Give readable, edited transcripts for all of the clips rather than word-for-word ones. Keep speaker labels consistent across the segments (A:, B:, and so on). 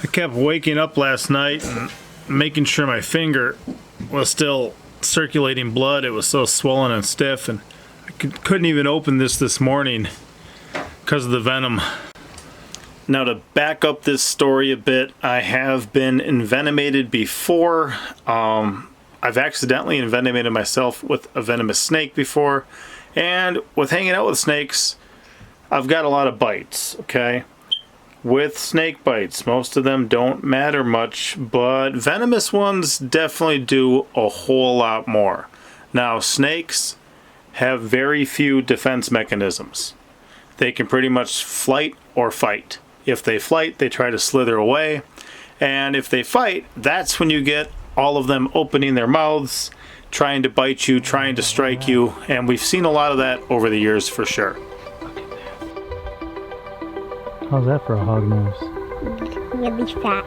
A: I kept waking up last night and making sure my finger was still circulating blood. It was so swollen and stiff, and I couldn't even open this morning because of the venom. Now, to back up this story a bit, I have been envenomated before. I've accidentally envenomated myself with a venomous snake before, and with hanging out with snakes, I've got a lot of bites, okay? With snake bites, most of them don't matter much, but venomous ones definitely do a whole lot more. Now, snakes have very few defense mechanisms. They can pretty much flight or fight. If they flight, they try to slither away, and if they fight, that's when you get all of them opening their mouths, trying to bite you, trying to strike you, and we've seen a lot of that over the years for sure.
B: How's that for a hog nose?
C: Really fat.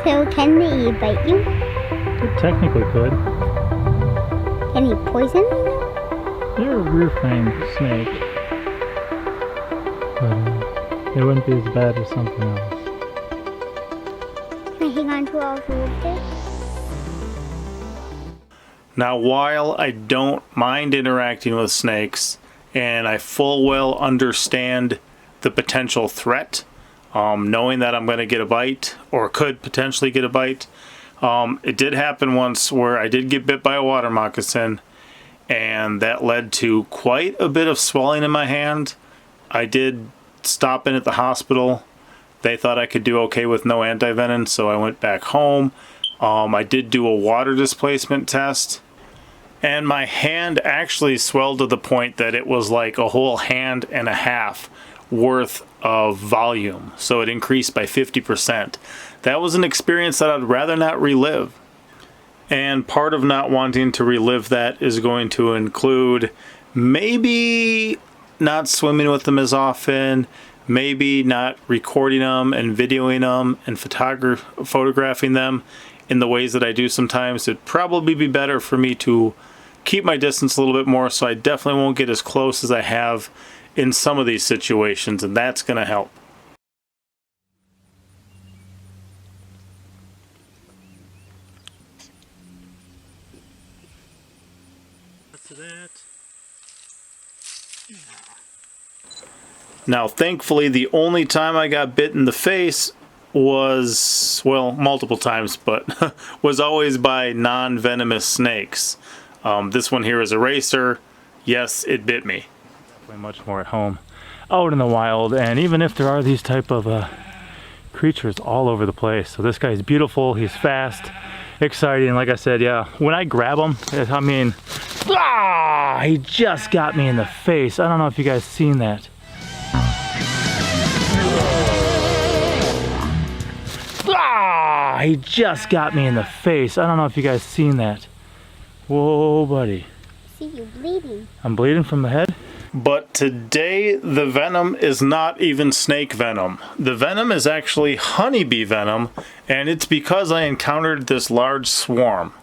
C: So can they bite you?
B: It technically could.
C: Can he poison?
B: They're a rear-framed snake. But it wouldn't be as bad as something else.
C: Can I hang on to all of this?
A: Now, while I don't mind interacting with snakes, and I full well understand the potential threat, knowing that I'm going to get a bite, or could potentially get a bite, it did happen once where I did get bit by a water moccasin, and that led to quite a bit of swelling in my hand. I did stop in at the hospital. They thought I could do okay with no antivenom, so I went back home. I did do a water displacement test, and my hand actually swelled to the point that it was like a whole hand and a half worth of volume. So it increased by 50%. That was an experience that I'd rather not relive. And part of not wanting to relive that is going to include maybe not swimming with them as often, maybe not recording them and videoing them and photographing them in the ways that I do sometimes. It'd probably be better for me to keep my distance a little bit more, so I definitely won't get as close as I have in some of these situations, and that's going to help. Now, thankfully, the only time I got bit in the face was, well, multiple times, but was always by non-venomous snakes. This one here is a racer. Yes, it bit me.
B: Definitely much more at home out in the wild, and even if there are these type of creatures all over the place. So this guy's beautiful, he's fast, exciting. Like I said, yeah, when I grab him, I mean, he just got me in the face. I don't know if you guys seen that. He just got me in the face. I don't know if you guys seen that. Whoa, buddy.
C: See you bleeding.
B: I'm bleeding from the head.
A: But today, the venom is not even snake venom. The venom is actually honeybee venom, and it's because I encountered this large swarm.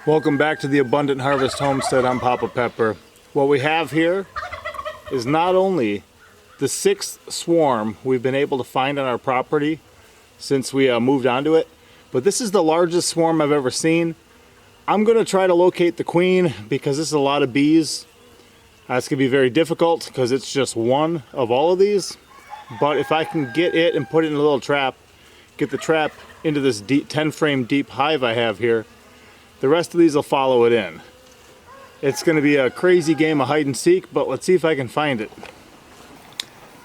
A: Welcome back to the Abundant Harvest Homestead. I'm Papa Pepper. What we have here is not only the 6th swarm we've been able to find on our property since we moved onto it, but this is the largest swarm I've ever seen. I'm going to try to locate the queen because this is a lot of bees. It's going to be very difficult because it's just one of all of these. But if I can get it and put it in a little trap, get the trap into this 10 frame deep hive I have here, the rest of these will follow it in. It's going to be a crazy game of hide and seek, but let's see if I can find it.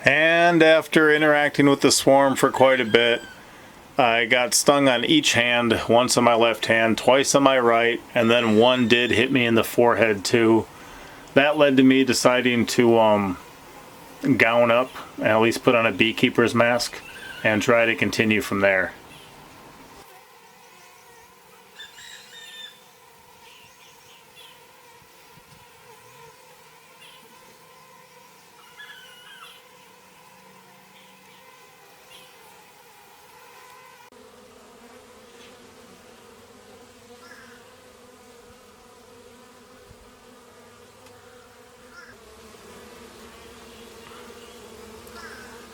A: And after interacting with the swarm for quite a bit, I got stung on each hand, once on my left hand, twice on my right, and then one did hit me in the forehead too. That led to me deciding to gown up and at least put on a beekeeper's mask and try to continue from there.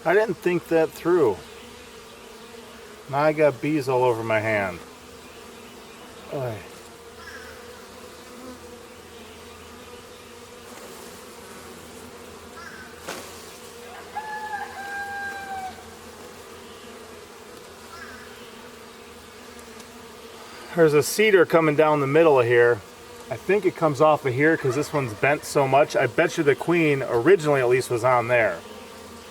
A: I didn't think that through. Now I got bees all over my hand. Oy. There's a cedar coming down the middle of here. I think it comes off of here because this one's bent so much. I bet you the queen, originally at least, was on there.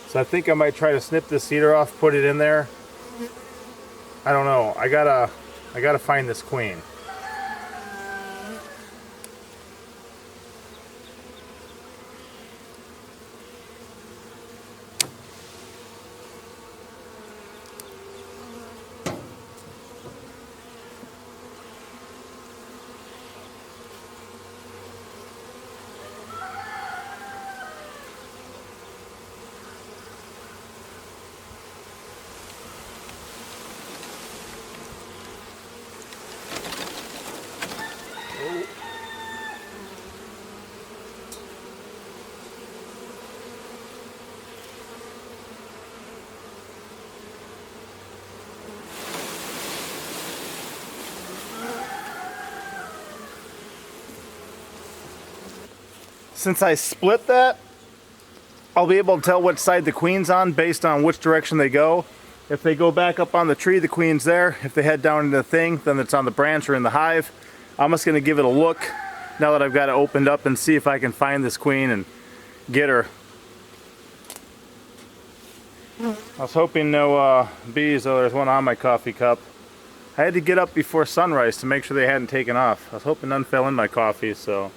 A: So I think I might try to snip this cedar off, put it in there. I don't know. I gotta find this queen. Since I split that, I'll be able to tell which side the queen's on based on which direction they go. If they go back up on the tree, the queen's there. If they head down into the thing, then it's on the branch or in the hive. I'm just gonna give it a look now that I've got it opened up and see if I can find this queen and get her. I was hoping no bees, though there's one on my coffee cup. I had to get up before sunrise to make sure they hadn't taken off. I was hoping none fell in my coffee, so.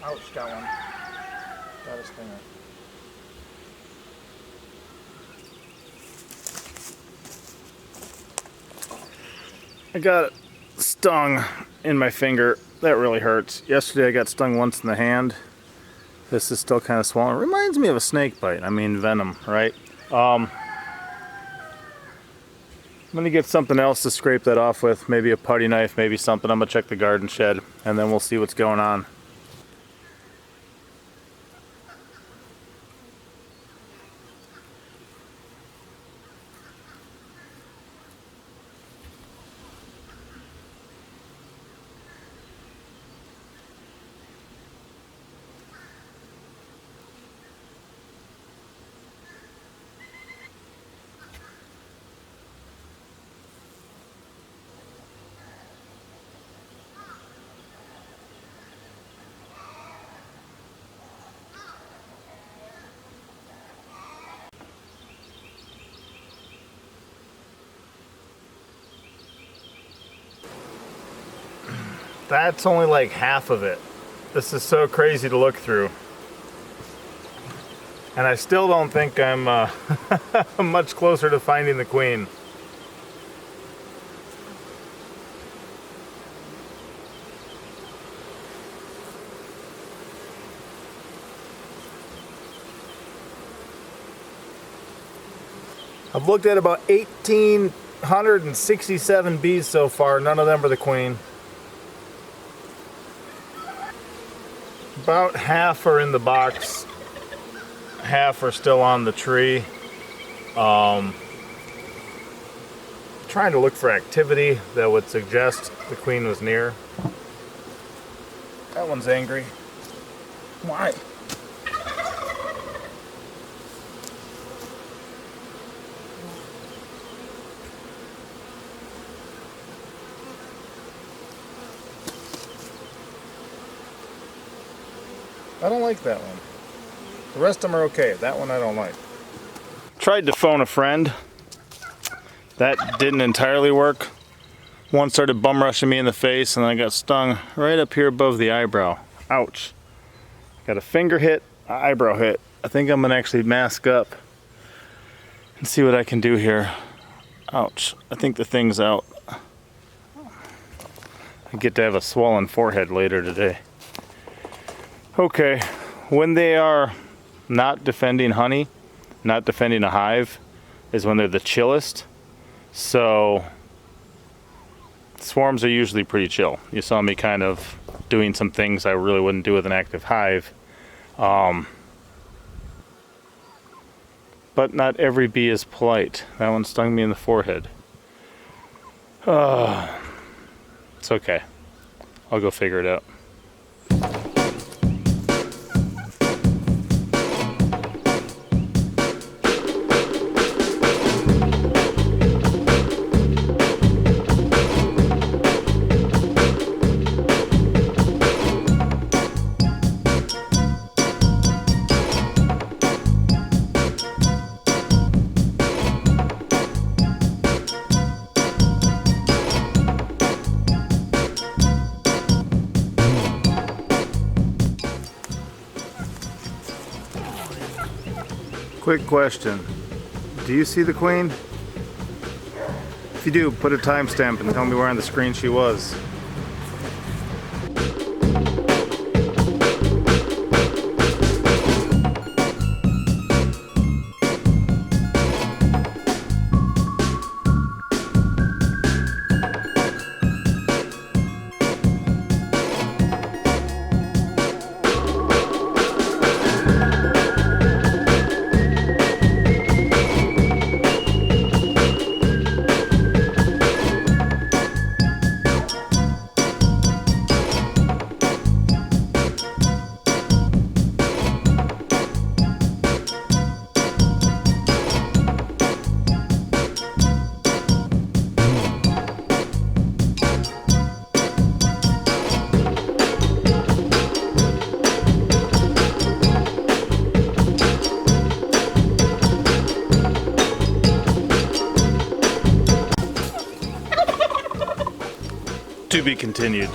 A: Ouch, got one. Got a stinger. I got stung in my finger. That really hurts. Yesterday I got stung once in the hand. This is still kind of swollen. It reminds me of a snake bite. I mean venom, right? I'm gonna get something else to scrape that off with. Maybe a putty knife, maybe something. I'm gonna check the garden shed and then we'll see what's going on. That's only like half of it. This is so crazy to look through. And I still don't think I'm much closer to finding the queen. I've looked at about 1,867 bees so far. None of them are the queen. About half are in the box, half are still on the tree. trying to look for activity that would suggest the queen was near. That one's angry. Why? I don't like that one. The rest of them are okay. That one I don't like. Tried to phone a friend. That didn't entirely work. One started bum rushing me in the face and I got stung right up here above the eyebrow. Ouch. Got a finger hit, an eyebrow hit. I think I'm gonna actually mask up and see what I can do here. Ouch. I think the thing's out. I get to have a swollen forehead later today. Okay, when they are not defending honey, not defending a hive, is when they're the chillest. So swarms are usually pretty chill. You saw me kind of doing some things I really wouldn't do with an active hive. But not every bee is polite. That one stung me in the forehead. It's okay. I'll go figure it out. Quick question. Do you see the queen? If you do, put a timestamp and tell me where on the screen she was. To be continued.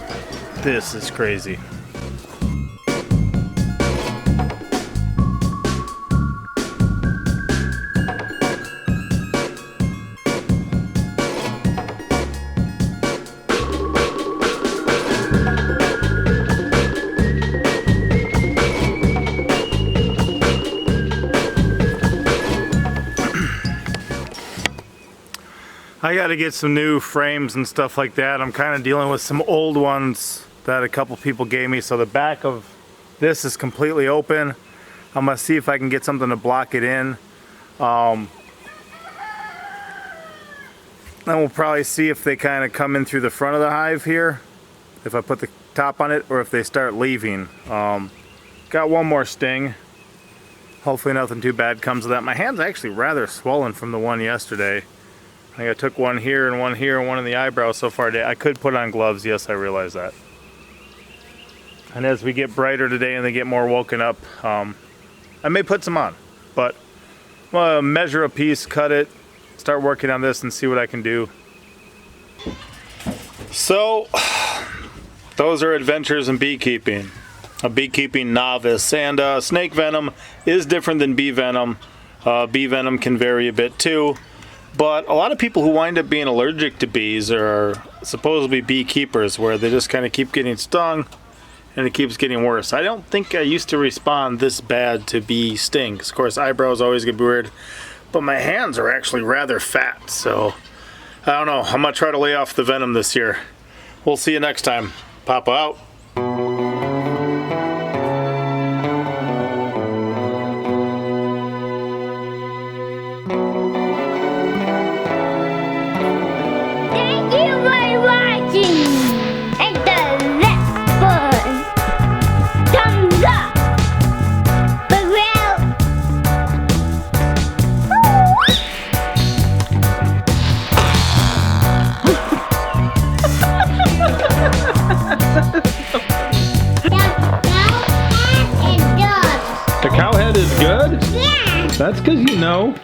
A: This is crazy. I got to get some new frames and stuff like that. I'm kind of dealing with some old ones that a couple people gave me. So the back of this is completely open. I'm going to see if I can get something to block it in. Then we'll probably see if they kind of come in through the front of the hive here, if I put the top on it, or if they start leaving. Got one more sting. Hopefully nothing too bad comes of that. My hand's actually rather swollen from the one yesterday. I think I took one here and one here and one in the eyebrow so far today. I could put on gloves, yes, I realize that. And as we get brighter today and they get more woken up, I may put some on. But I'm gonna measure a piece, cut it, start working on this and see what I can do. So, those are adventures in beekeeping. A beekeeping novice. And snake venom is different than bee venom. Bee venom can vary a bit too. But a lot of people who wind up being allergic to bees are supposedly beekeepers, where they just kind of keep getting stung and it keeps getting worse. I don't think I used to respond this bad to bee stings. Of course, eyebrows always get weird, but my hands are actually rather fat, so I don't know. I'm gonna try to lay off the venom this year. We'll see you next time. Papa out.
B: That's because you know.